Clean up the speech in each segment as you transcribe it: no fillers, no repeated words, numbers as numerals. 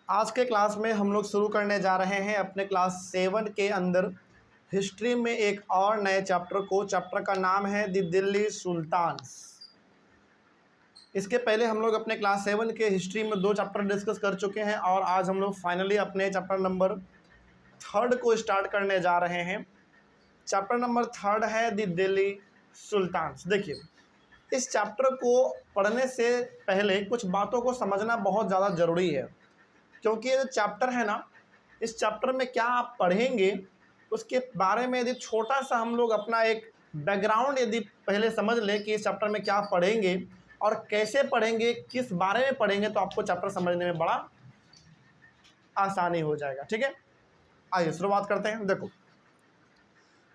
आज के क्लास में हम लोग शुरू करने जा रहे हैं अपने क्लास 7 के अंदर हिस्ट्री में एक और नए चैप्टर को। चैप्टर का नाम है द दिल्ली सुल्तान्स। इसके पहले हम लोग अपने क्लास 7 के हिस्ट्री में 2 चैप्टर डिस्कस कर चुके हैं और आज हम लोग फाइनली अपने चैप्टर नंबर 3 को स्टार्ट करने जा रहे हैं। चैप्टर नंबर 3 है द दिल्ली सुल्तान्स। देखिए, इस चैप्टर को पढ़ने से पहले कुछ बातों को समझना बहुत ज़्यादा ज़रूरी है, क्योंकि ये जो चैप्टर है ना, इस चैप्टर में क्या आप पढ़ेंगे उसके बारे में यदि छोटा सा हम लोग अपना एक बैकग्राउंड यदि पहले समझ लें कि इस चैप्टर में क्या पढ़ेंगे और कैसे पढ़ेंगे, किस बारे में पढ़ेंगे, तो आपको चैप्टर समझने में बड़ा आसानी हो जाएगा। ठीक है, आइए शुरुआत करते हैं। देखो,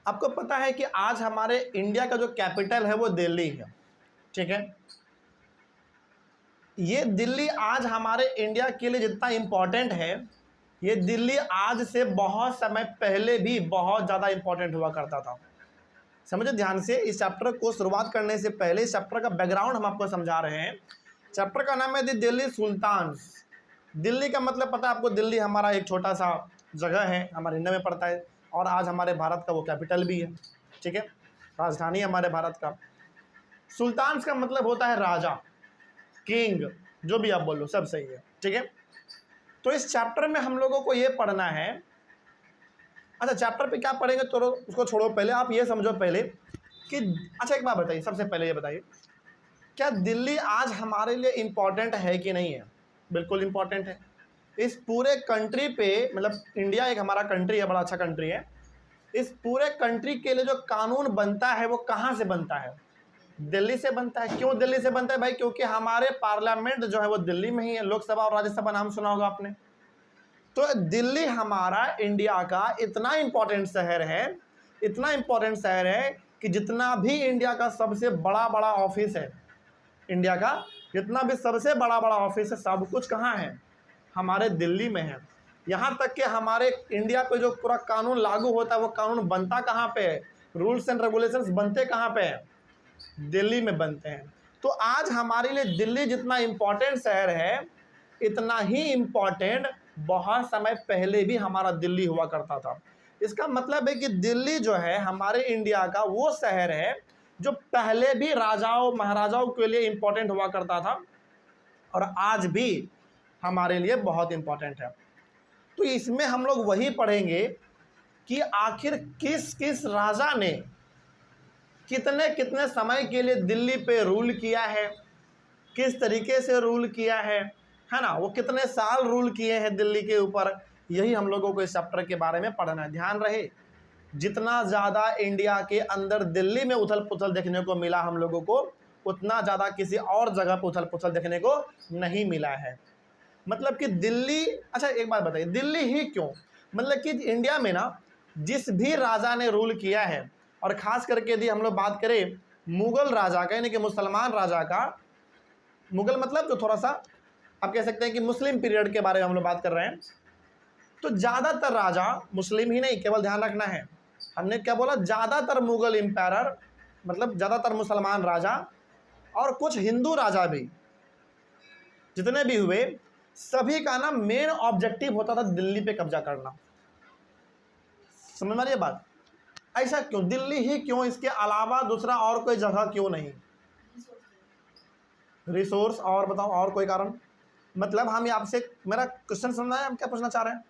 आपको पता है कि आज हमारे इंडिया का जो कैपिटल है वो दिल्ली है। ठीक है, ये दिल्ली आज हमारे इंडिया के लिए जितना इम्पोर्टेंट है, ये दिल्ली आज से बहुत समय पहले भी बहुत ज़्यादा इम्पोर्टेंट हुआ करता था। समझे ध्यान से। इस चैप्टर को शुरुआत करने से पहले इस चैप्टर का बैकग्राउंड हम आपको समझा रहे हैं। चैप्टर का नाम है द दिल्ली सुल्तान्स। दिल्ली का मतलब पता है आपको, दिल्ली हमारा एक छोटा सा जगह है, हमारे इंडिया में पड़ता है और आज हमारे भारत का वो कैपिटल भी है। ठीक है, राजधानी हमारे भारत का। सुल्तान्स का मतलब होता है राजा, किंग, जो भी आप बोलो सब सही है। ठीक है, तो इस चैप्टर में हम लोगों को ये पढ़ना है। अच्छा, चैप्टर पे क्या पढ़ेंगे तो उसको छोड़ो, पहले आप ये समझो पहले कि अच्छा एक बात बताइए, सबसे पहले ये बताइए, क्या दिल्ली आज हमारे लिए इम्पोर्टेंट है कि नहीं है? बिल्कुल इम्पोर्टेंट है। इस पूरे कंट्री पे, मतलब इंडिया एक हमारा कंट्री है, बड़ा अच्छा कंट्री है। इस पूरे कंट्री के लिए जो कानून बनता है वो कहाँ से बनता है? दिल्ली से बनता है। क्यों दिल्ली से बनता है भाई? क्योंकि हमारे पार्लियामेंट जो है वो दिल्ली में ही है। लोकसभा और राज्यसभा नाम सुना होगा आपने। तो दिल्ली हमारा इंडिया का इतना इम्पोर्टेंट शहर है, इतना इम्पोर्टेंट शहर है कि जितना भी इंडिया का सबसे बड़ा बड़ा ऑफिस है, इंडिया का जितना भी सबसे बड़ा बड़ा ऑफिस है, सब कुछ कहाँ है? हमारे दिल्ली में है। यहाँ तक कि हमारे इंडिया पे जो पूरा कानून लागू होता है वो कानून बनता कहाँ पे है? रूल्स एंड रेगुलेशंस बनते कहाँ पे है? दिल्ली में बनते हैं। तो आज हमारे लिए दिल्ली जितना इम्पोर्टेंट शहर है, इतना ही इम्पोर्टेंट बहुत समय पहले भी हमारा दिल्ली हुआ करता था। इसका मतलब है कि दिल्ली जो है हमारे इंडिया का वो शहर है जो पहले भी राजाओं महाराजाओं के लिए इम्पोर्टेंट हुआ करता था और आज भी हमारे लिए बहुत इम्पोर्टेंट है। तो इसमें हम लोग वही पढ़ेंगे कि आखिर किस किस राजा ने कितने कितने समय के लिए दिल्ली पे रूल किया है, किस तरीके से रूल किया है ना, वो कितने साल रूल किए हैं दिल्ली के ऊपर। यही हम लोगों को इस चैप्टर के बारे में पढ़ना है। ध्यान रहे, जितना ज़्यादा इंडिया के अंदर दिल्ली में उथल पुथल देखने को मिला हम लोगों को, उतना ज़्यादा किसी और जगह पर उथल पुथल देखने को नहीं मिला है। मतलब कि दिल्ली, अच्छा एक बात बताइए, दिल्ली ही क्यों? मतलब कि इंडिया में ना जिस भी राजा ने रूल किया है, और ख़ास करके यदि हम लोग बात करें मुग़ल राजा का, यानी कि मुसलमान राजा का, मुग़ल मतलब जो थोड़ा सा आप कह सकते हैं कि मुस्लिम पीरियड के बारे में हम लोग बात कर रहे हैं, तो ज़्यादातर राजा मुस्लिम ही नहीं, केवल ध्यान रखना है, हमने क्या बोला, ज़्यादातर मुग़ल एम्पायर, मतलब ज़्यादातर मुसलमान राजा और कुछ हिंदू राजा भी जितने भी हुए, सभी का ना मेन ऑब्जेक्टिव होता था दिल्ली पे कब्जा करना। समझ में आ रही है बात? ऐसा क्यों? दिल्ली ही क्यों? इसके अलावा दूसरा और कोई जगह क्यों नहीं? रिसोर्स, और बताओ और कोई कारण? मतलब हम आपसे, मेरा क्वेश्चन समझना है, हम क्या पूछना चाह रहे हैं?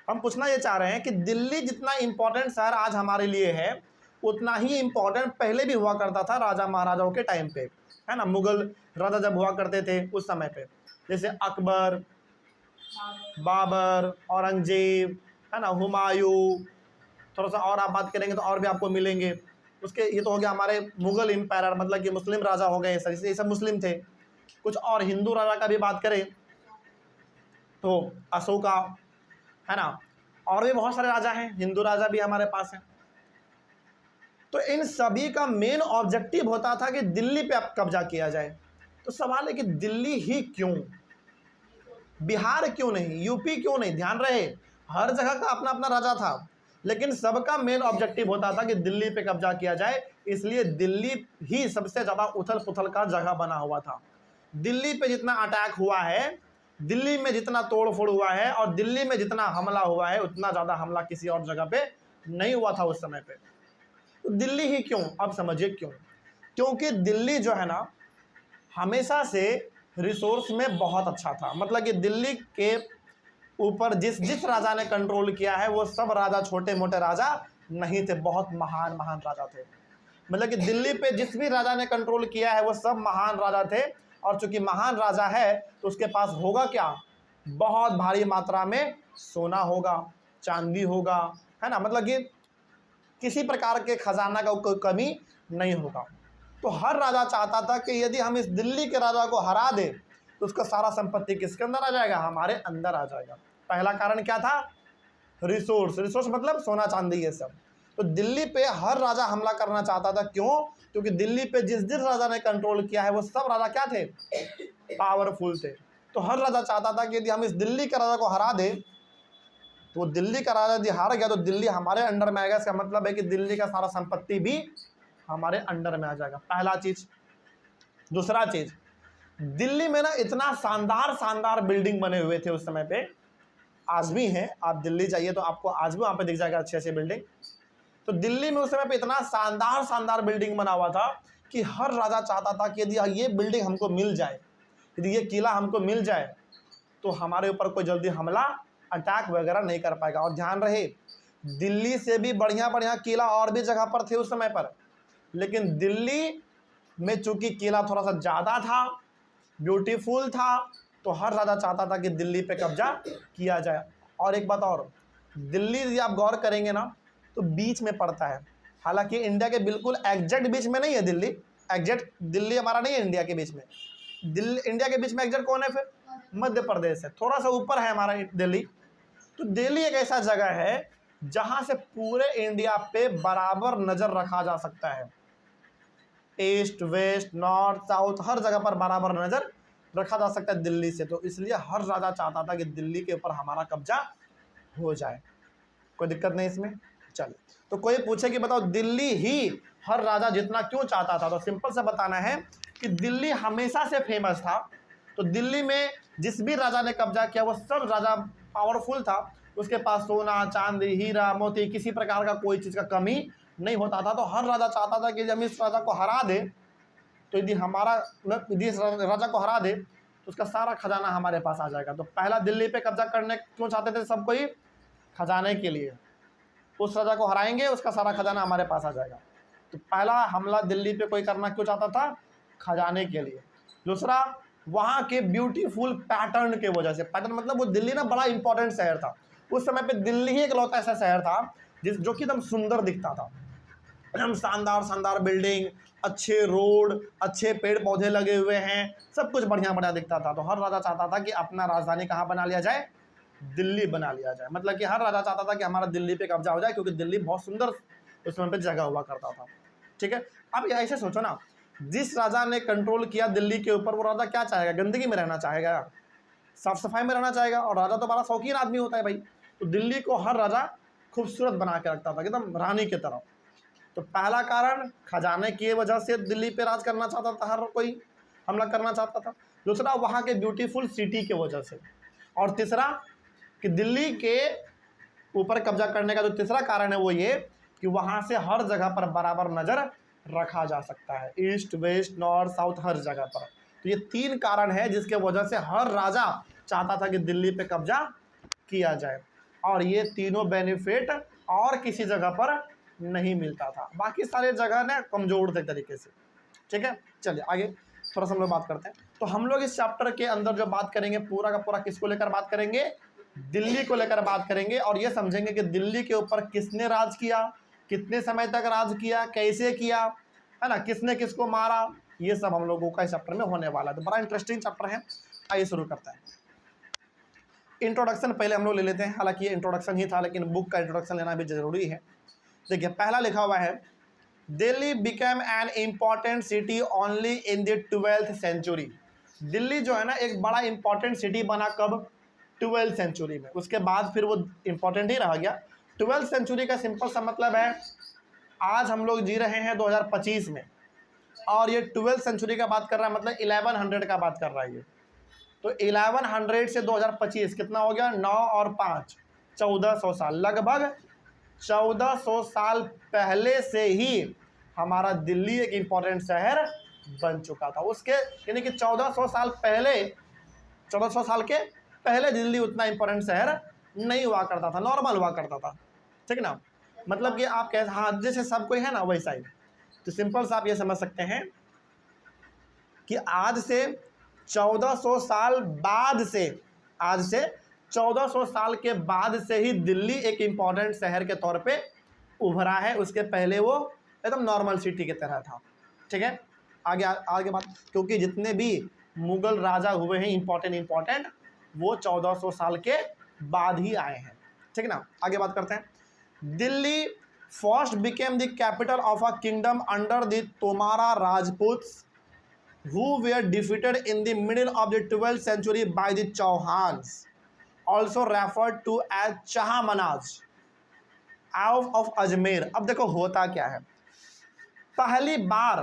हम पूछना ये चाह रहे हैं कि दिल्ली जितना इंपॉर्टेंट शहर आज हमारे लिए है, उतना ही इंपॉर्टेंट पहले भी हुआ करता था राजा महाराजाओं के टाइम पे, है ना। मुगल राजा जब हुआ करते थे उस समय पे, जैसे अकबर, बाबर, औरंगजेब, है ना, हुमायूं, थोड़ा सा और आप बात करेंगे तो और भी आपको मिलेंगे उसके। ये तो हो गया हमारे मुग़ल एम्पायर, मतलब कि मुस्लिम राजा हो गए, ये सब मुस्लिम थे। कुछ और हिंदू राजा का भी बात करें तो अशोका, है ना, और भी बहुत सारे राजा हैं, हिंदू राजा भी हमारे पास हैं। तो इन सभी का मेन ऑब्जेक्टिव होता था कि दिल्ली पे अब कब्जा किया जाए। तो सवाल है कि दिल्ली ही क्यों? बिहार क्यों नहीं? यूपी क्यों नहीं? ध्यान रहे, हर जगह का अपना अपना राजा था, लेकिन सबका मेन ऑब्जेक्टिव होता था कि दिल्ली पे कब्जा किया जाए। इसलिए दिल्ली ही सबसे ज़्यादा उथल पुथल का जगह बना हुआ था। दिल्ली पे जितना अटैक हुआ है दिल्ली में जितना तोड़ फोड़ हुआ है और दिल्ली में जितना हमला हुआ है उतना ज़्यादा हमला किसी और जगह पे नहीं हुआ था उस समय पे। तो दिल्ली ही क्यों? अब समझिए क्यों। क्योंकि दिल्ली जो है ना हमेशा से रिसोर्स में बहुत अच्छा था। मतलब कि दिल्ली के ऊपर जिस जिस राजा ने कंट्रोल किया है वो सब राजा छोटे मोटे राजा नहीं थे, बहुत महान महान राजा थे। मतलब कि दिल्ली पे जिस भी राजा ने कंट्रोल किया है वो सब महान राजा थे। और चूंकि महान राजा है तो उसके पास होगा क्या? बहुत भारी मात्रा में सोना होगा, चांदी होगा, है ना। मतलब कि किसी प्रकार के खजाना का कोई कमी नहीं होगा। तो हर राजा चाहता था कि यदि हम इस दिल्ली के राजा को हरा दें तो उसका सारा संपत्ति किसके अंदर आ जाएगा? हमारे अंदर आ जाएगा। पहला कारण क्या था? रिसोर्स। रिसोर्स मतलब सोना चांदी ये सब। तो दिल्ली पे हर राजा हमला करना चाहता था। क्यों? क्योंकि दिल्ली पे जिस जिस राजा ने कंट्रोल किया है वो सब राजा क्या थे? पावरफुल थे। तो हर राजा चाहता था कि यदि हम इस दिल्ली के राजा को हरा दें तो दिल्ली का राजा यदि हार गया तो दिल्ली हमारे अंडर में आएगा। इसका मतलब है कि दिल्ली का सारा संपत्ति भी हमारे अंडर में आ जाएगा। पहला चीज। दूसरा चीज, दिल्ली में ना इतना शानदार शानदार बिल्डिंग बने हुए थे उस समय पे, आज भी हैं। आप दिल्ली जाइए तो आपको आज भी वहाँ पे दिख जाएगा अच्छे अच्छे बिल्डिंग। तो दिल्ली में उस समय पे इतना शानदार शानदार बिल्डिंग बना हुआ था कि हर राजा चाहता था कि यदि ये बिल्डिंग हमको मिल जाए, यदि ये किला हमको मिल जाए तो हमारे ऊपर कोई जल्दी हमला अटैक वगैरह नहीं कर पाएगा। और ध्यान रहे, दिल्ली से भी बढ़िया बढ़िया किला और भी जगह पर थे उस समय पर, लेकिन दिल्ली में चूंकि किला थोड़ा सा ज़्यादा था, ब्यूटीफुल था, तो हर राजा चाहता था कि दिल्ली पे कब्जा किया जाए। और एक बात और, दिल्ली यदि आप गौर करेंगे ना तो बीच में पड़ता है। हालांकि इंडिया के बिल्कुल एग्जैक्ट बीच में नहीं है दिल्ली। एग्जैक्ट दिल्ली हमारा नहीं है इंडिया के बीच में। दिल्ली इंडिया के बीच में एग्जैक्ट कौन है? फिर मध्य प्रदेश है, थोड़ा सा ऊपर है हमारा दिल्ली। तो दिल्ली एक ऐसा जगह है जहां से पूरे इंडिया पे बराबर नजर रखा जा सकता है। ईस्ट वेस्ट नॉर्थ साउथ हर जगह पर बराबर नजर रखा जा सकता है दिल्ली से। तो इसलिए हर राजा चाहता था कि दिल्ली के ऊपर हमारा कब्जा हो जाए। कोई दिक्कत नहीं इसमें। चलिए, तो कोई पूछे कि बताओ दिल्ली ही हर राजा जितना क्यों चाहता था, तो सिंपल से बताना है कि दिल्ली हमेशा से फेमस था। तो दिल्ली में जिस भी राजा ने कब्जा किया वो सब राजा पावरफुल था। उसके पास सोना चांदी हीरा मोती किसी प्रकार का कोई चीज़ का कमी नहीं होता था। तो हर राजा चाहता था कि जब इस राजा को हरा दे तो यदि इस राजा को हरा दे तो उसका सारा खजाना हमारे पास आ जाएगा। तो पहला दिल्ली पे कब्जा करने क्यों चाहते थे सबको? ही खजाने के लिए। उस राजा को हराएंगे उसका सारा खजाना हमारे पास आ जाएगा। तो पहला हमला दिल्ली पे कोई करना क्यों चाहता था? खजाने के लिए। दूसरा, वहाँ के ब्यूटीफुल पैटर्न के वजह से। पैटर्न मतलब वो दिल्ली ना बड़ा इंपॉर्टेंट शहर था उस समय पे। दिल्ली ही इकलौता ऐसा शहर था जो कि एकदम सुंदर दिखता था, एकदम शानदार शानदार बिल्डिंग, अच्छे रोड, अच्छे पेड़ पौधे लगे हुए हैं, सब कुछ बढ़िया बढ़िया दिखता था। तो हर राजा चाहता था कि अपना राजधानी कहाँ बना लिया जाए? दिल्ली बना लिया जाए। मतलब कि हर राजा चाहता था कि हमारा दिल्ली पे कब्जा हो जाए, क्योंकि दिल्ली बहुत सुंदर उस समय पे जगह हुआ करता था। ठीक है, अब ऐसे सोचो ना, जिस राजा ने कंट्रोल किया दिल्ली के ऊपर वो राजा क्या चाहेगा? गंदगी में रहना चाहेगा? साफ सफाई में रहना चाहेगा? और राजा तो बड़ा शौकीन आदमी होता है भाई। तो दिल्ली को हर राजा खूबसूरत बना के रखता था, एकदम रानी की तरह। तो पहला कारण, खजाने की वजह से दिल्ली पे राज करना चाहता था, हर कोई हमला करना चाहता था। दूसरा, वहाँ के ब्यूटीफुल सिटी की वजह से। और तीसरा कि दिल्ली के ऊपर कब्जा करने का जो तीसरा कारण है वो ये कि वहाँ से हर जगह पर बराबर नज़र रखा जा सकता है, ईस्ट वेस्ट नॉर्थ साउथ हर जगह पर। तो ये तीन कारण है जिसके वजह से हर राजा चाहता था कि दिल्ली पे कब्जा किया जाए। और ये तीनों बेनिफिट और किसी जगह पर नहीं मिलता था, बाकी सारे जगह ना कमजोर थे तरीके से। ठीक है, चलिए आगे थोड़ा सा हम लोग बात करते हैं। तो हम लोग इस चैप्टर के अंदर जो बात करेंगे पूरा का पूरा किसको लेकर बात करेंगे? दिल्ली को लेकर बात करेंगे। और ये समझेंगे कि दिल्ली के ऊपर किसने राज किया, कितने समय तक राज किया, कैसे किया, है ना, किसने किसको मारा, ये सब हम लोगों का इस चैप्टर में होने वाला है। तो बड़ा इंटरेस्टिंग चैप्टर है। आइए शुरू करते हैं। इंट्रोडक्शन पहले हम लोग ले लेते हैं। हालांकि ये इंट्रोडक्शन ही था लेकिन बुक का इंट्रोडक्शन लेना भी जरूरी है। देखिए, पहला लिखा हुआ है, Delhi became an important city only in the 12th century. Delhi जो है ना एक बड़ा इंपॉर्टेंट सिटी बना कब? 12th सेंचुरी में। उसके बाद फिर वो इंपॉर्टेंट ही रह गया। 12th सेंचुरी का सिंपल सा मतलब है आज हम लोग जी रहे हैं 2025 में, और ये 12th सेंचुरी का बात कर रहा है, मतलब 1100 का बात कर रहा है ये। तो 1100 से 2025 कितना हो गया, 9 और 5 1400 साल, लगभग 1400 साल पहले से ही हमारा दिल्ली एक इंपॉर्टेंट शहर बन चुका था। उसके यानी कि 1400 साल पहले, 1400 साल के पहले दिल्ली उतना इंपॉर्टेंट शहर नहीं हुआ करता था, नॉर्मल हुआ करता था, ठीक ना। मतलब कि आप कह, हाँ जैसे सब कोई है ना वैसा ही। तो सिंपल सा आप ये समझ सकते हैं कि आज से 1400 साल बाद से, आज से 1400 साल के बाद से ही दिल्ली एक इंपॉर्टेंट शहर के तौर पे उभरा है। उसके पहले वो एकदम नॉर्मल सिटी की तरह था, ठीक है। आगे बात, क्योंकि जितने भी मुगल राजा हुए हैं इंपॉर्टेंट वो 1400 साल के बाद ही आए हैं, ठीक ना। आगे बात करते हैं। Delhi first became the capital of a kingdom under the Tomara Rajputs who were defeated in the middle of the 12th century by the Chauhans, also referred to as Chahmanaz of Ajmer. अब देखो होता क्या है, पहली बार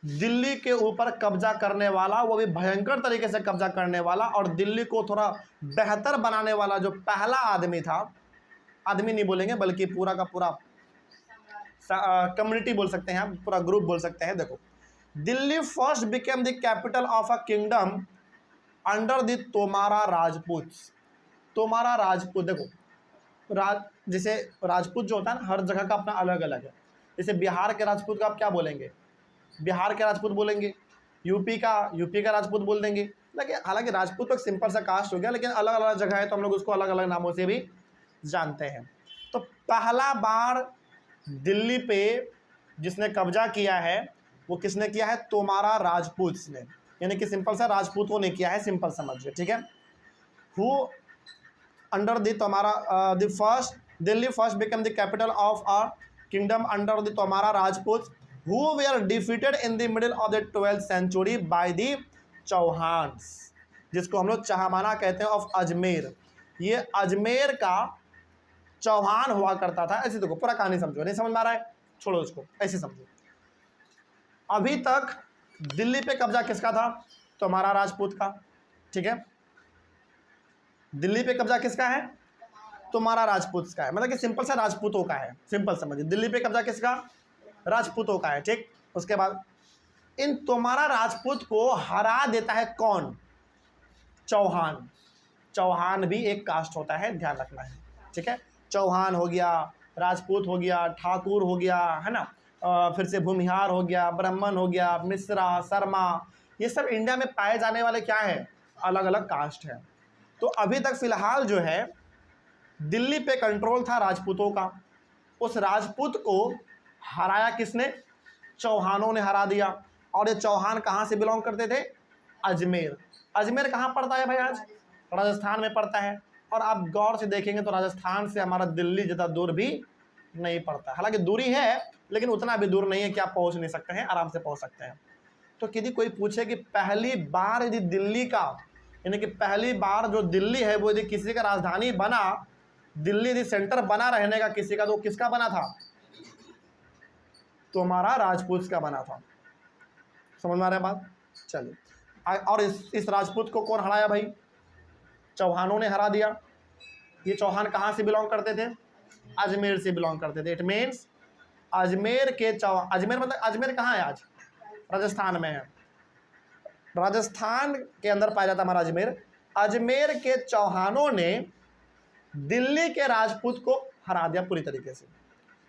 दिल्ली के ऊपर कब्जा करने वाला, वो भी भयंकर तरीके से कब्जा करने वाला और दिल्ली को थोड़ा बेहतर बनाने वाला जो पहला आदमी था, आदमी नहीं बोलेंगे बल्कि पूरा का पूरा कम्युनिटी बोल सकते हैं, आप पूरा ग्रुप बोल सकते हैं। देखो, Delhi first became the capital of a kingdom under the Tomara Rajputs. Tomara Rajput, देखो जैसे राजपूत जो होता है ना, हर जगह का अपना अलग अलग है। जैसे बिहार के राजपूत का आप क्या बोलेंगे, बिहार के राजपूत बोलेंगे, यूपी का राजपूत बोल देंगे। लेकिन हालांकि राजपूत तो एक सिंपल सा कास्ट हो गया, लेकिन अलग अलग जगह है तो हम लोग उसको अलग अलग नामों से भी जानते हैं। तो पहला बार दिल्ली पे जिसने कब्जा किया है वो किसने किया है, तोमारा राजपूत्स ने, यानी कि सिंपल सा राजपूतों ने किया है, सिंपल समझिए, ठीक है। Who under the Tomara the first Delhi first became the capital of a kingdom under the Tomara Rajput who were defeated in the middle of the 12th century by the Chauhans, जिसको हम लोग चहामाना कहते हैं, ऑफ अजमेर। ये अजमेर का चौहान हुआ करता था। ऐसे देखो पूरा कहानी समझो, नहीं समझ में आ रहा है छोड़ो उसको, ऐसे समझो। अभी तक दिल्ली पे कब्जा किसका था, तोमारा राजपूत का, ठीक है। दिल्ली पे कब्जा किसका है, तोमारा राजपूत का है, मतलब कि सिंपल सा राजपूतों का है, सिंपल समझिए। दिल्ली पे कब्जा किसका, राजपूतों का है, ठीक। उसके बाद इन तोमारा राजपूत को हरा देता है कौन, चौहान। चौहान भी एक कास्ट होता है, ध्यान रखना है, ठीक है। चौहान हो गया, राजपूत हो गया, ठाकुर हो गया, है ना, फिर से भूमिहार हो गया, ब्राह्मण हो गया, मिश्रा, शर्मा, ये सब इंडिया में पाए जाने वाले क्या है, अलग अलग कास्ट है। तो अभी तक फिलहाल जो है दिल्ली पे कंट्रोल था राजपूतों का। उस राजपूत को हराया किसने, चौहानों ने हरा दिया। और ये चौहान कहाँ से बिलोंग करते थे, अजमेर। अजमेर कहाँ पड़ता है भाई, आज राजस्थान में पड़ता है। और आप गौर से देखेंगे तो राजस्थान से हमारा दिल्ली ज़्यादा दूर भी नहीं पड़ता, हालांकि दूरी है लेकिन उतना भी दूर नहीं है कि आप पहुँच नहीं सकते हैं, आराम से पहुँच सकते हैं। तो यदि कोई पूछे कि पहली बार यदि दिल्ली का, यानी कि पहली बार जो दिल्ली है वो यदि किसी का राजधानी बना, दिल्ली यदि सेंटर बना रहने का किसी का, तो किसका बना था, तो हमारा राजपूत का बना था। समझ में आ रहा है बात, चलिए। और इस राजपूत को कौन हराया भाई, चौहानों ने हरा दिया। ये चौहान कहाँ से बिलोंग करते थे, अजमेर से बिलोंग करते थे। इट मीन्स अजमेर के अजमेर मतलब अजमेर कहाँ है, आज राजस्थान में है, राजस्थान के अंदर पाया जाता हमारा अजमेर। अजमेर के चौहानों ने दिल्ली के राजपूत को हरा दिया पूरी तरीके से।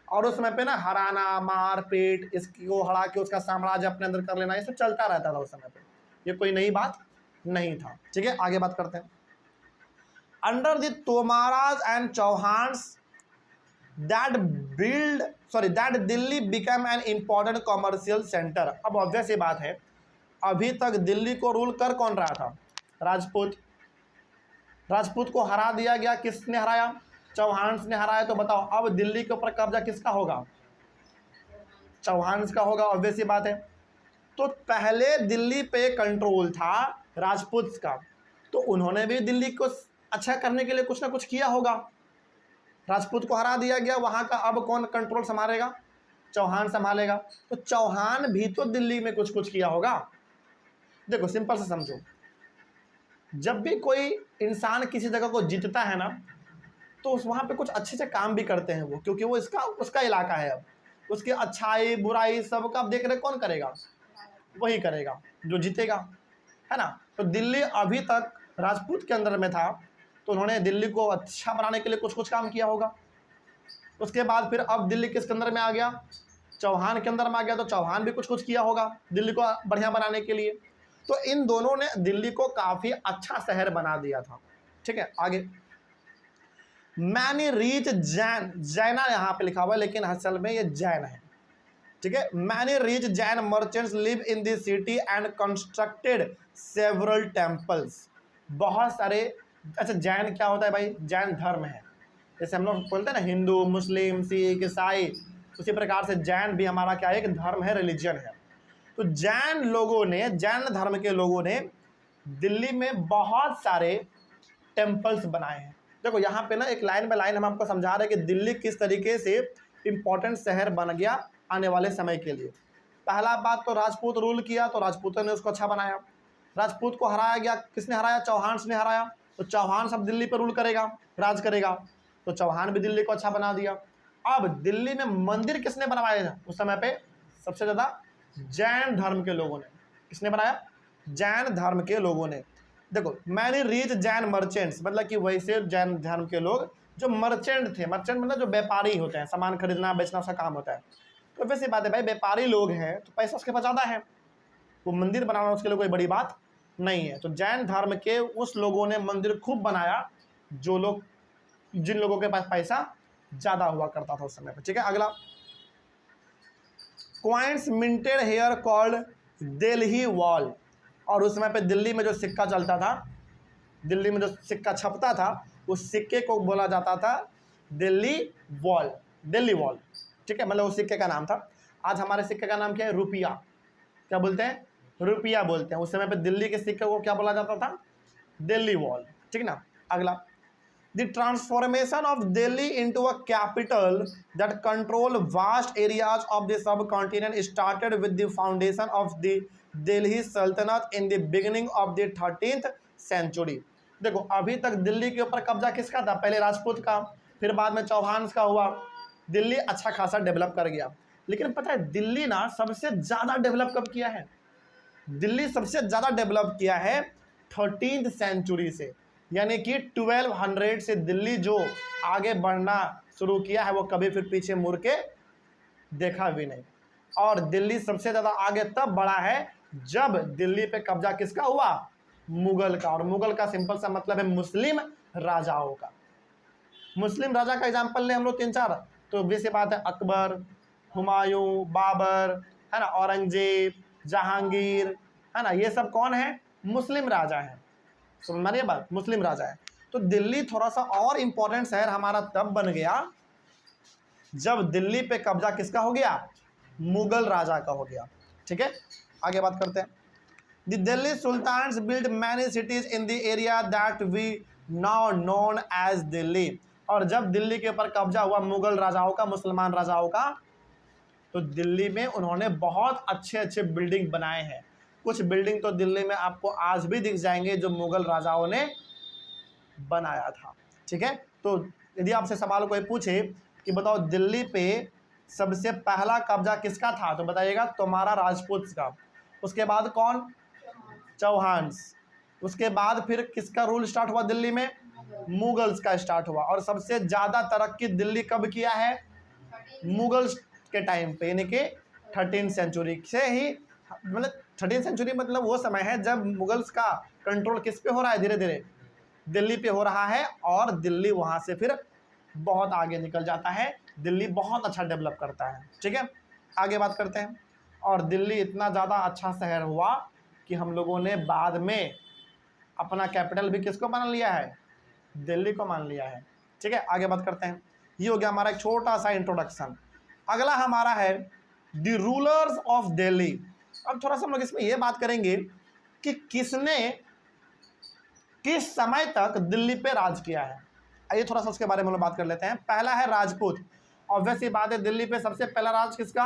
और उस समय पे ना हराना, मार पीट, इसको हरा के उसका साम्राज्य अपने अंदर कर लेना, ये सब चलता रहता था उस समय पे, ये कोई नई बात नहीं था, ठीक है। आगे बात करते हैं। Under the Tomaras and Chauhans that Delhi became an important commercial centre. अब ऑब्वियस ये बात है, अभी तक दिल्ली को रूल कर कौन रहा था, राजपूत। राजपूत को हरा दिया गया, किसने हराया, चौहान्स ने हराया। तो बताओ अब दिल्ली के ऊपर कब्जा किसका होगा, चौहान्स का होगा, ऑब्वियस बात है। तो पहले दिल्ली पे कंट्रोल था राजपूत का, तो उन्होंने भी दिल्ली को अच्छा करने के लिए कुछ ना कुछ किया होगा। राजपूत को हरा दिया गया, वहां का अब कौन कंट्रोल संभालेगा, चौहान संभालेगा। तो चौहान भी तो दिल्ली में कुछ कुछ किया होगा। देखो सिंपल से समझो, जब भी कोई इंसान किसी जगह को जीतता है ना, तो उस वहाँ पे कुछ अच्छे से काम भी करते हैं वो, क्योंकि वो उसका इलाका है। अब उसकी अच्छाई बुराई सबका अब देख रहे कौन करेगा, वही करेगा जो जीतेगा, है ना। तो दिल्ली अभी तक राजपूत के अंदर में था, तो उन्होंने दिल्ली को अच्छा बनाने के लिए कुछ कुछ काम किया होगा। उसके बाद फिर अब दिल्ली किसके अंदर में आ गया, चौहान के अंदर में आ गया, तो चौहान भी कुछ कुछ किया होगा दिल्ली को बढ़िया बनाने के लिए। तो इन दोनों ने दिल्ली को काफ़ी अच्छा शहर बना दिया था। ठीक है, आगे मैनी रीच जैन, जैना यहाँ पे लिखा हुआ है लेकिन असल में ये जैन है। ठीक है, many rich Jain merchants live in this city and constructed several temples. बहुत सारे, अच्छा जैन क्या होता है भाई, जैन धर्म है। जैसे हम लोग बोलते हैं ना हिंदू मुस्लिम सिख ईसाई, उसी प्रकार से जैन भी हमारा क्या है, एक धर्म है, रिलीजन है। तो जैन लोगों ने, जैन धर्म के लोगों ने दिल्ली में बहुत सारे टेम्पल्स बनाए हैं। देखो यहाँ पे ना एक लाइन बाय लाइन हम आपको समझा रहे हैं कि दिल्ली किस तरीके से इंपॉर्टेंट शहर बन गया आने वाले समय के लिए। पहला बात तो राजपूत रूल किया, तो राजपूतों ने उसको अच्छा बनाया। राजपूत को हराया गया, किसने हराया, चौहान ने हराया। तो चौहान सब दिल्ली पर रूल करेगा, राज करेगा, तो चौहान भी दिल्ली को अच्छा बना दिया। अब दिल्ली में मंदिर किसने बनवाए थे उस समय पे, सबसे ज़्यादा जैन धर्म के लोगों ने। किसने बनाया, जैन धर्म के लोगों ने। देखो मैनी रीच जैन मर्चेंट्स, मतलब कि वैसे जैन धर्म के लोग जो मर्चेंट थे, मर्चेंट मतलब जो व्यापारी होते हैं, सामान खरीदना बेचना उसका काम होता है। तो वैसी बात है भाई, व्यापारी लोग हैं तो पैसा उसके पास ज़्यादा है, वो मंदिर बनाना उसके लिए कोई बड़ी बात नहीं है। तो जैन धर्म के उस लोगों ने मंदिर खूब बनाया, जो लोग, जिन लोगों के पास पैसा ज़्यादा हुआ करता था उस समय पर। ठीक है, अगला coins minted here called Dehliwal. और उस समय पे दिल्ली में जो सिक्का चलता था, दिल्ली में जो सिक्का छपता था, उस सिक्के को बोला जाता था दिल्ली वॉल, दिल्ली वॉल। ठीक है, मतलब उस सिक्के का नाम था। आज हमारे सिक्के का नाम क्या है, रुपया। क्या बोलते हैं, रुपया बोलते हैं। उस समय पे दिल्ली के सिक्के को क्या बोला जाता था, दिल्ली वॉल। ठीक ना, अगला The transformation of Delhi into a capital that control vast areas of the subcontinent started with the foundation of the Delhi Sultanate in the beginning of the 13th century। देखो अभी तक दिल्ली के ऊपर कब्जा किसका था, पहले राजपूत का, फिर बाद में चौहान का हुआ। दिल्ली अच्छा खासा डेवलप कर गया, लेकिन पता है दिल्ली ना सबसे ज़्यादा डेवलप कब किया है, दिल्ली सबसे ज़्यादा डेवलप किया है 13th सेंचुरी से, यानी कि 1200 से दिल्ली जो आगे बढ़ना शुरू किया है वो कभी फिर पीछे मुड़ के देखा भी नहीं। और दिल्ली सबसे ज़्यादा आगे तब बढ़ा है जब दिल्ली पे कब्जा किसका हुआ, मुगल का। और मुगल का सिंपल सा मतलब है मुस्लिम राजाओं का। मुस्लिम राजा का एग्जाम्पल ले हम लोग 3-4, तो वैसे बात है अकबर, हुमायूं, बाबर, है ना, औरंगजेब, जहांगीर, है ना, ये सब कौन है, मुस्लिम राजा हैं। समझ मारिए बात, मुस्लिम राजा है। तो दिल्ली थोड़ा सा और इम्पोर्टेंट शहर हमारा तब बन गया जब दिल्ली पे कब्जा किसका हो गया, मुगल राजा का हो गया। ठीक है, आगे बात करते हैं। The Delhi sultans build many cities in the area that we now known as Delhi. और जब दिल्ली के ऊपर कब्जा हुआ मुगल राजाओं का, मुसलमान राजाओं का, तो दिल्ली में उन्होंने बहुत अच्छे अच्छे बिल्डिंग बनाए हैं। कुछ बिल्डिंग तो दिल्ली में आपको आज भी दिख जाएंगे जो मुगल राजाओं ने बनाया था। ठीक है, तो यदि आपसे सवाल कोई पूछे कि बताओ दिल्ली पे सबसे पहला कब्जा किसका था, तो बताइएगा तुम्हारा राजपूत का। उसके बाद कौन, चौहान्स। उसके बाद फिर किसका रूल स्टार्ट हुआ दिल्ली में, मुगल्स का स्टार्ट हुआ। और सबसे ज़्यादा तरक्की दिल्ली कब किया है, मुगल्स के टाइम पे, यानी कि 13th सेंचुरी से ही। मतलब 13th सेंचुरी मतलब वो समय है जब मुगल्स का कंट्रोल किस पे हो रहा है, धीरे धीरे दिल्ली पे हो रहा है। और दिल्ली वहाँ से फिर बहुत आगे निकल जाता है, दिल्ली बहुत अच्छा डेवलप करता है। ठीक है, आगे बात करते हैं। और दिल्ली इतना ज़्यादा अच्छा शहर हुआ कि हम लोगों ने बाद में अपना कैपिटल भी किसको मान लिया है, दिल्ली को मान लिया है। ठीक है, आगे बात करते हैं। ये हो गया हमारा एक छोटा सा इंट्रोडक्शन। अगला हमारा है द रूलर्स ऑफ दिल्ली। अब थोड़ा सा हम लोग इसमें ये बात करेंगे कि किसने किस समय तक दिल्ली पे राज किया है। आइए थोड़ा सा उसके बारे में हम लोग बात कर लेते हैं। पहला है राजपूत। ऑब्वियस सी बात है, दिल्ली पे सबसे पहला राज किसका,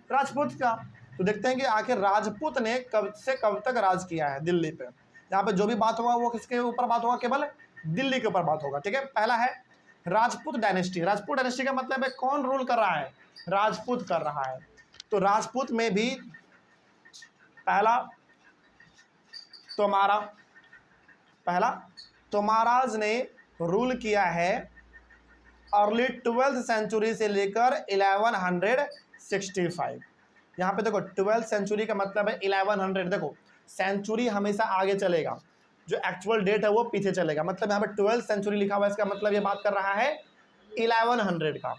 राजपूत का। तो देखते हैं कि आखिर राजपूत ने कब से कब तक राज किया है दिल्ली पे। यहाँ पे जो भी बात होगा वो किसके ऊपर बात होगा, केवल दिल्ली के ऊपर बात होगा। ठीक है, पहला है राजपूत डायनेस्टी। राजपूत डायनेस्टी का मतलब है कौन रूल कर रहा है, राजपूत कर रहा है। तो राजपूत में भी पहला तोमाराज ने रूल किया है अर्ली 12th सेंचुरी से लेकर 1165। यहाँ पे देखो 12th सेंचुरी का मतलब है 1100। देखो सेंचुरी हमेशा आगे चलेगा, जो एक्चुअल डेट है वो पीछे चलेगा। मतलब यहाँ पे 12th सेंचुरी लिखा हुआ है, इसका मतलब ये बात कर रहा है 1100 का।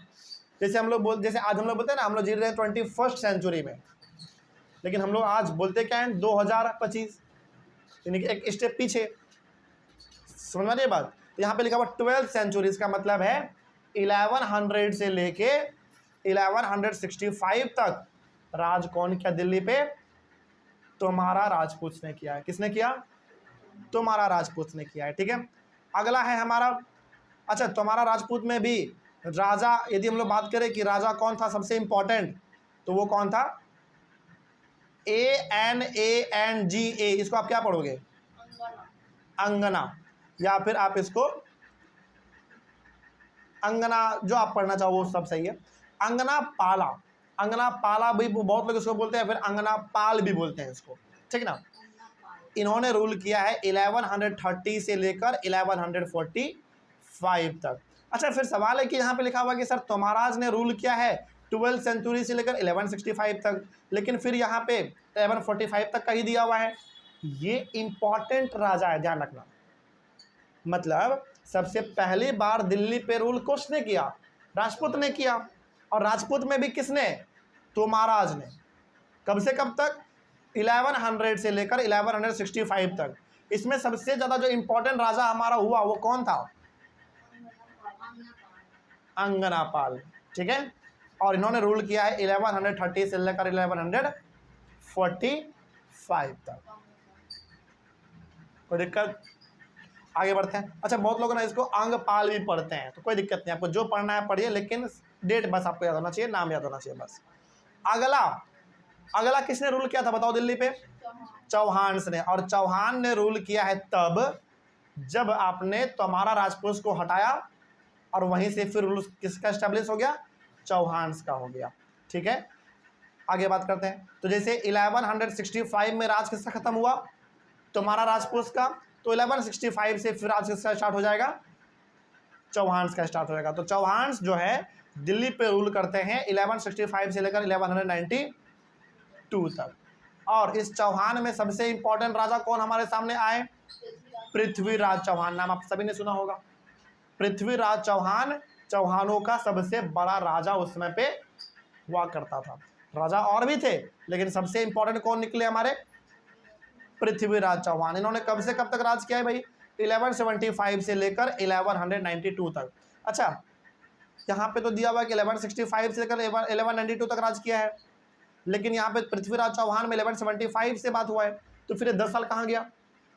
जैसे हम लोग जैसे आज हम लोग बोलते हैं ना, हम लोग जी रहे हैं 21st सेंचुरी में, लेकिन हम लोग आज बोलते क्या है 2025, यानी कि एक स्टेप पीछे। समझ में ये बात। यहाँ पे लिखा हुआ 12th सेंचुरी, इसका मतलब है 1100 से लेके 1165 तक राज कौन किया दिल्ली पे, तोमारा राजपूत ने किया है। किसने किया, तोमारा राजपूत ने किया है। ठीक है, अगला है हमारा, अच्छा तोमारा राजपूत में भी राजा, यदि हम लोग बात करें कि राजा कौन था सबसे इंपॉर्टेंट, तो वो कौन था, ANANGA, इसको आप क्या पढ़ोगे, अंगना, या फिर आप इसको अंगना, जो आप पढ़ना चाहो वो सब सही है। अंगना पाला भी बहुत लोग इसको बोलते हैं, फिर अंगना पाल भी बोलते हैं इसको। ठीक ना, इन्होंने रूल किया है 1130 से लेकर 1145 तक। अच्छा, फिर सवाल है कि यहाँ पे लिखा हुआ कि सर तोमाराज ने रूल किया है 12th सेंचुरी से लेकर 1165 तक, लेकिन फिर यहाँ पे 1145 तक का ही दिया हुआ है। ये इंपॉर्टेंट राजा है, ध्यान रखना। मतलब सबसे पहली बार दिल्ली पे रूल किसने किया, राजपूत ने किया। और राजपूत में भी किसने, तोमाराज ने। कब से कब तक, 1100 से लेकर 1165 तक। इसमें सबसे ज्यादा जो इंपॉर्टेंट राजा हमारा हुआ वो कौन था, अंगनापाल। ठीक है, और इन्होंने रूल किया है 1130 से लेकर 1145 तक। कोई दिक्कत, आगे बढ़ते हैं। अच्छा, बहुत लोग ना इसको अंगपाल भी पढ़ते हैं, तो कोई दिक्कत नहीं, आपको जो पढ़ना है पढ़िए, लेकिन डेट बस आपको याद होना चाहिए, नाम याद होना चाहिए बस। अगला किसने रूल किया था बताओ दिल्ली पे, चौहान ने। और चौहान ने रूल किया है तब जब आपने तोमारा राजपूत को हटाया, और वहीं से फिर रूल किसका एस्टेब्लिश हो गया, चौहान का हो गया। ठीक है, आगे बात करते हैं। तो जैसे 1165 में राज किसका खत्म हुआ, तोमारा राजपूत का, तो 1165 से फिर राज किसका स्टार्ट हो जाएगा, चौहान का स्टार्ट हो जाएगा। तो चौहान जो है दिल्ली पे रूल करते हैं 1165 से लेकर 1192 तक। और इस चौहान में सबसे इंपॉर्टेंट राजा कौन हमारे सामने आए, पृथ्वीराज चौहान। नाम आप सभी ने सुना होगा, पृथ्वीराज चौहान चौहानों का सबसे बड़ा राजा उस समय पे हुआ करता था। राजा और भी थे, लेकिन सबसे इंपॉर्टेंट कौन निकले हमारे, पृथ्वीराज चौहान। इन्होंने कब से कब तक राज किया है भाई, 1175 से लेकर 1192 तक। अच्छा, यहाँ पे तो दिया हुआ कि 1165 से लेकर 1192 तक राज किया है, लेकिन यहाँ पे पृथ्वीराज चौहान में 1175 से बात हुआ है, तो फिर 10 साल कहाँ गया।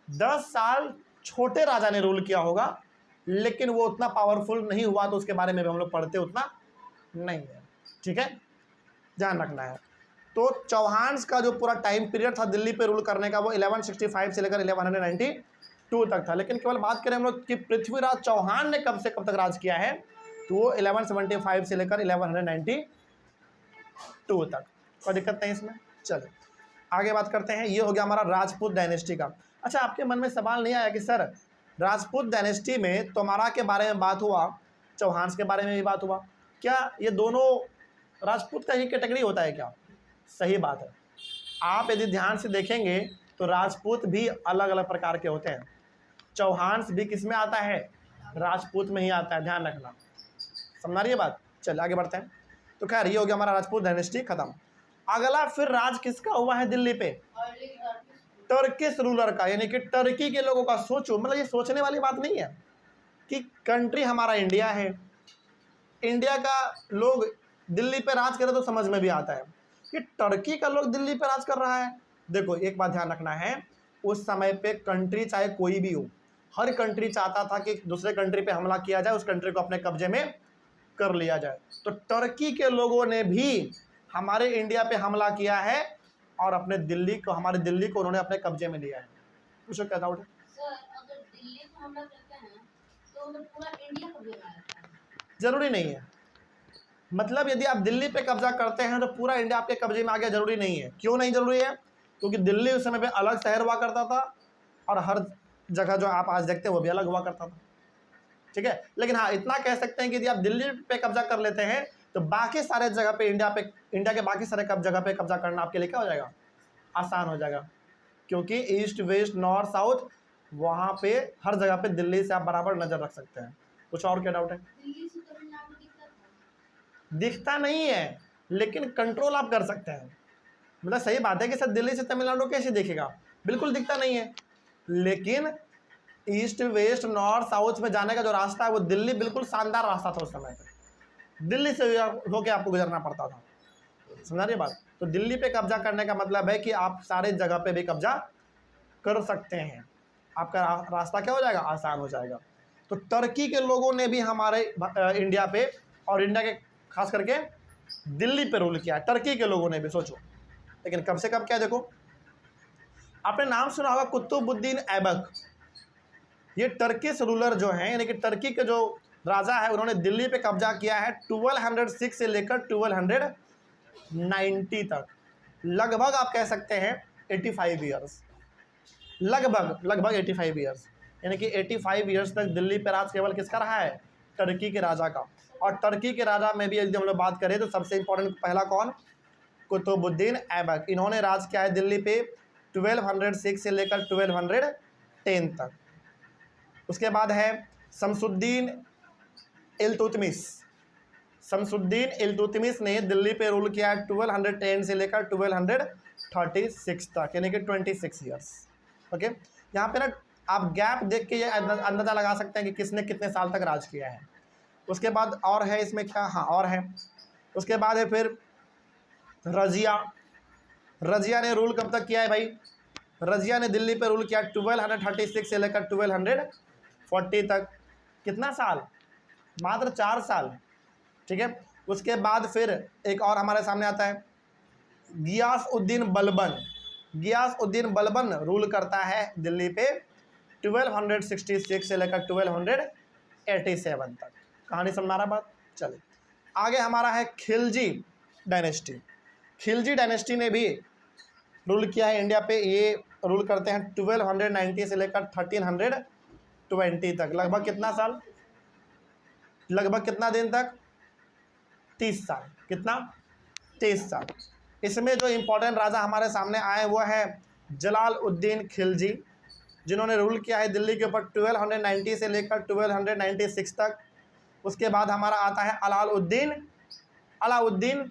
10 साल छोटे राजा ने रूल किया होगा, लेकिन वो उतना पावरफुल नहीं हुआ, तो उसके बारे में भी हम लोग पढ़ते उतना नहीं है। ठीक है, ध्यान रखना है। तो चौहान का जो पूरा टाइम पीरियड था दिल्ली पे रूल करने का, वो 1165 से लेकर 1192 तक था। लेकिन केवल बात करें हम लोग कि पृथ्वीराज चौहान ने कब से कब तक राज किया है, तो वो 1175 से लेकर 1192 तक। कोई दिक्कत नहीं इसमें। चलिए आगे बात करते हैं। ये हो गया हमारा राजपूत डायनेस्टी का। अच्छा, आपके मन में सवाल नहीं आया कि सर राजपूत डायनेस्टी में तोमारा के बारे में बात हुआ, चौहान के बारे में भी बात हुआ, क्या ये दोनों राजपूत का ही कैटेगरी होता है क्या? सही बात है। आप यदि ध्यान से देखेंगे तो राजपूत भी अलग अलग प्रकार के होते हैं। चौहान भी किस में आता है, राजपूत में ही आता है, ध्यान रखना। समझ रही है बात। चलिए आगे बढ़ते हैं। तो खैर ये हो गया हमारा राजपूत डायनेस्टी खत्म। अगला फिर राज किसका हुआ है दिल्ली पे, टर्किश रूलर का, यानी कि टर्की के लोगों का। सोचो, मतलब ये सोचने वाली बात नहीं है कि कंट्री हमारा इंडिया है, इंडिया का लोग दिल्ली पे राज करे तो समझ में भी आता है कि टर्की का लोग दिल्ली पे राज कर रहा है। देखो एक बात ध्यान रखना है, उस समय पे कंट्री चाहे कोई भी हो, हर कंट्री चाहता था कि दूसरे कंट्री पे हमला किया जाए, उस कंट्री को अपने कब्जे में कर लिया जाए। तो टर्की के लोगों ने भी हमारे इंडिया पे हमला किया है और अपने दिल्ली को, हमारे दिल्ली को उन्होंने अपने कब्जे में लिया है। पूछो क्या डाउट है? सर अगर दिल्ली को हमला करते हैं तो मतलब पूरा इंडिया कब्जे में आ जाता है? जरूरी नहीं है। मतलब यदि आप दिल्ली पे कब्जा करते हैं तो पूरा इंडिया आपके कब्जे में आ गया, जरूरी नहीं है। क्यों नहीं जरूरी है? क्योंकि दिल्ली उस समय पे अलग शहर हुआ करता था और हर जगह जो आप आज देखते हैं वो भी अलग हुआ करता था, ठीक है। लेकिन हाँ, इतना कह सकते हैं कि यदि आप दिल्ली पे कब्जा कर लेते हैं तो बाकी सारे जगह पे इंडिया के बाकी सारे जगह पे कब्जा करना आपके लिए क्या हो जाएगा? आसान हो जाएगा। क्योंकि ईस्ट वेस्ट नॉर्थ साउथ वहाँ पे हर जगह पे दिल्ली से आप बराबर नजर रख सकते हैं। कुछ और क्या डाउट है? दिल्ली से तमिलनाडु दिखता था? दिखता नहीं है, लेकिन कंट्रोल आप कर सकते हैं। मतलब सही बात है कि सर दिल्ली से तमिलनाडु कैसे दिखेगा? बिल्कुल दिखता नहीं है, लेकिन ईस्ट वेस्ट नॉर्थ साउथ में जाने का जो रास्ता है वो दिल्ली बिल्कुल शानदार रास्ता था उस समय पे। दिल्ली से होके आपको गुजरना पड़ता था, समझा रही बात? तो दिल्ली पे कब्जा करने का मतलब है कि आप सारे जगह पे भी कब्जा कर सकते हैं, आपका रास्ता क्या हो जाएगा? आसान हो जाएगा। तो टर्की के लोगों ने भी हमारे इंडिया पे और इंडिया के खास करके दिल्ली पे रूल किया है, टर्की के लोगों ने भी, सोचो। लेकिन कब से कब क्या? देखो, आपने नाम सुना होगा कुतुबुद्दीन ऐबक। ये टर्किश रूलर जो हैं, यानी कि टर्की के जो राजा है, उन्होंने दिल्ली पे कब्जा किया है 1206 से लेकर 1290 तक। लगभग आप कह सकते हैं 85 ईयर्स, लगभग 85 ईयर्स, यानी कि 85 ईयर्स तक दिल्ली पे राज केवल किसका रहा है? टर्की के राजा का। और टर्की के राजा में भी यदि हम लोग बात करें तो सबसे इंपॉर्टेंट पहला कौन? कुतुबुद्दीन ऐबक। इन्होंने राज किया है दिल्ली पे 1206 से लेकर 1210 तक। उसके बाद है शमसुद्दीन इल्तुतमिश। शमसुद्दीन इल्तुतमिश ने दिल्ली पे रूल किया है 1210 से लेकर 1236 तक, यानी कि 26 ईयर्स। ओके, यहाँ पे ना आप गैप देख के ये अंदाज़ा लगा सकते हैं कि किसने कितने साल तक राज किया है। उसके बाद और है इसमें क्या? हाँ, और है। उसके बाद है फिर रजिया। रजिया ने रूल कब तक किया है भाई? रजिया ने दिल्ली पे रूल किया 1236 से लेकर 1240 तक। कितना साल? मात्र 4 साल, ठीक है। उसके बाद फिर एक और हमारे सामने आता है गियासउद्दीन बलबन। गियासउद्दीन बलबन रूल करता है दिल्ली पे 1266 से लेकर 1287 तक। कहानी समझ रहा बात? चलिए आगे हमारा है खिलजी डायनेस्टी। खिलजी डायनेस्टी ने भी रूल किया है इंडिया पे। ये रूल करते हैं 1290 से लेकर 1320 तक। लगभग कितना साल? लगभग कितना दिन तक? 30 साल। कितना? 30 साल। इसमें जो इम्पोर्टेंट राजा हमारे सामने आए वो है जलालउद्दीन खिलजी, जिन्होंने रूल किया है दिल्ली के ऊपर 1290 से लेकर 1296 तक। उसके बाद हमारा आता है अलाउद्दीन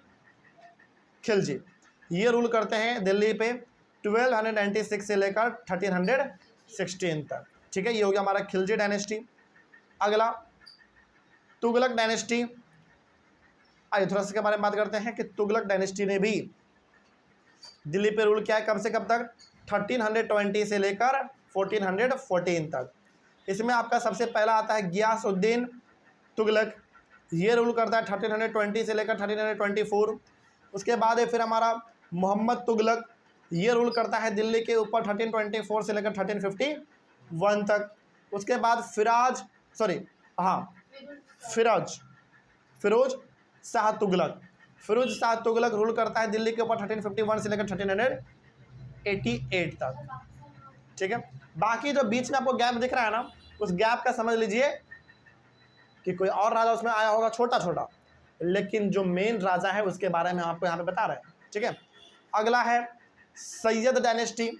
खिलजी। ये रूल करते हैं दिल्ली पे 1296 से लेकर 1316 तक, ठीक है। ये हो गया हमारा खिलजी डायनेस्टी। अगला तुगलक डायनेस्टी। आइए थोड़ा सा के बारे में बात करते हैं कि तुगलक डायनेस्टी ने भी दिल्ली पे रूल किया है कब से कब तक? 1320 से लेकर 1414 तक। इसमें आपका सबसे पहला आता है गियासउद्दीन तुगलक। ये रूल करता है 1320 से लेकर 1324। उसके बाद है फिर हमारा मोहम्मद तुगलक। ये रूल करता है दिल्ली के ऊपर 1324 से लेकर 1351 तक। उसके बाद फिरोज शाह तुगलक। फिरोज शाह तुगलक रूल करता है दिल्ली के ऊपर 1351 से लेकर 1388 तक, ठीक है। बाकी जो बीच में आपको गैप दिख रहा है ना, उस गैप का समझ लीजिए कि कोई और राजा उसमें आया होगा छोटा छोटा, लेकिन जो मेन राजा है उसके बारे में आपको यहाँ पे बता रहे हैं, ठीक है। अगला है Syed dynasty.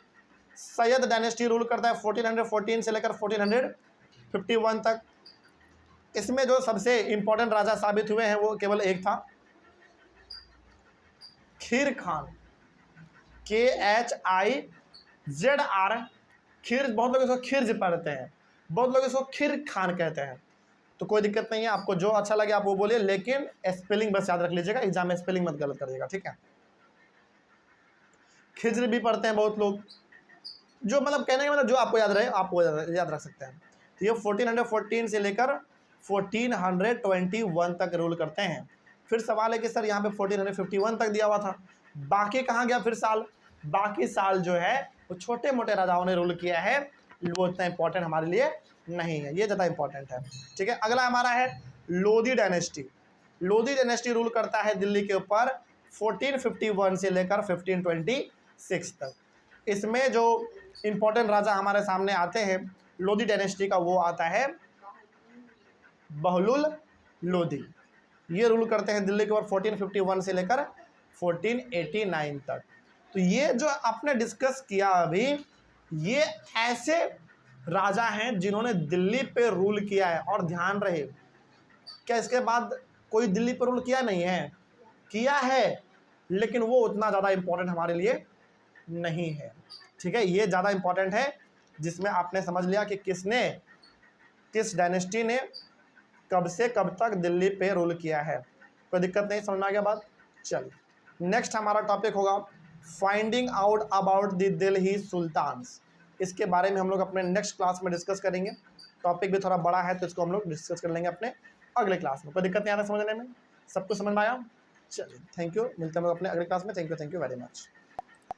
Syed dynasty rule करता है 1414 से लेकर 1451 तक। इसमें जो सबसे इंपॉर्टेंट राजा साबित हुए हैं वो केवल एक था, खीर खान। KHIZR। खीर, बहुत लोग इसको खिर्ज पढ़ते हैं, बहुत लोग इसको खीर खान कहते हैं। तो कोई दिक्कत नहीं है, आपको जो अच्छा लगे आप वो बोलिए, लेकिन स्पेलिंग बस याद रख लीजिएगा, एग्जाम में स्पेलिंग मत गलत करिएगा, ठीक है। खिज्र भी पढ़ते हैं बहुत लोग, जो मतलब कहने का मतलब जो आपको याद रहे आप वो याद रख सकते हैं। तो ये 1414 से लेकर 1421 तक रूल करते हैं। फिर सवाल है कि सर यहाँ पे 1451 तक दिया हुआ था, बाकी कहाँ गया फिर साल? बाकी साल जो है वो छोटे मोटे राजाओं ने रूल किया है, वो इतना इंपॉर्टेंट हमारे लिए नहीं है, ये ज़्यादा इंपॉर्टेंट है। ठीक है, अगला हमारा है Lodhi dynasty. Lodhi dynasty rule करता है दिल्ली के ऊपर 1451 से लेकर 1526 तक। इसमें जो इंपॉर्टेंट राजा हमारे सामने आते हैं लोधी डायनेस्टी का, वो आता है बहलुल लोधी। ये रूल करते हैं दिल्ली के ऊपर 1451 से लेकर 1489 तक। तो ये जो आपने डिस्कस किया अभी, ये ऐसे राजा हैं जिन्होंने दिल्ली पे रूल किया है। और ध्यान रहे, क्या इसके बाद कोई दिल्ली पे रूल किया नहीं है? किया है, लेकिन वो उतना ज़्यादा इंपॉर्टेंट हमारे लिए नहीं है। ठीक है, ये ज़्यादा इंपॉर्टेंट है, जिसमें आपने समझ लिया कि किस डायनेस्टी ने कब से कब तक दिल्ली पे रूल किया है। कोई दिक्कत नहीं, समझ में आ गया बात? चलिए, नेक्स्ट हमारा टॉपिक होगा finding out about the Delhi sultans. इसके बारे में हम लोग अपने नेक्स्ट क्लास में डिस्कस करेंगे। टॉपिक भी थोड़ा बड़ा है, तो इसको हम लोग डिस्कस कर लेंगे अपने अगले क्लास में। कोई दिक्कत नहीं आ रहा समझने में? सब कुछ समझ में आया? चलिए, थैंक यू, मिलते हैं हम लोग अपने अगले क्लास में। Thank you very much.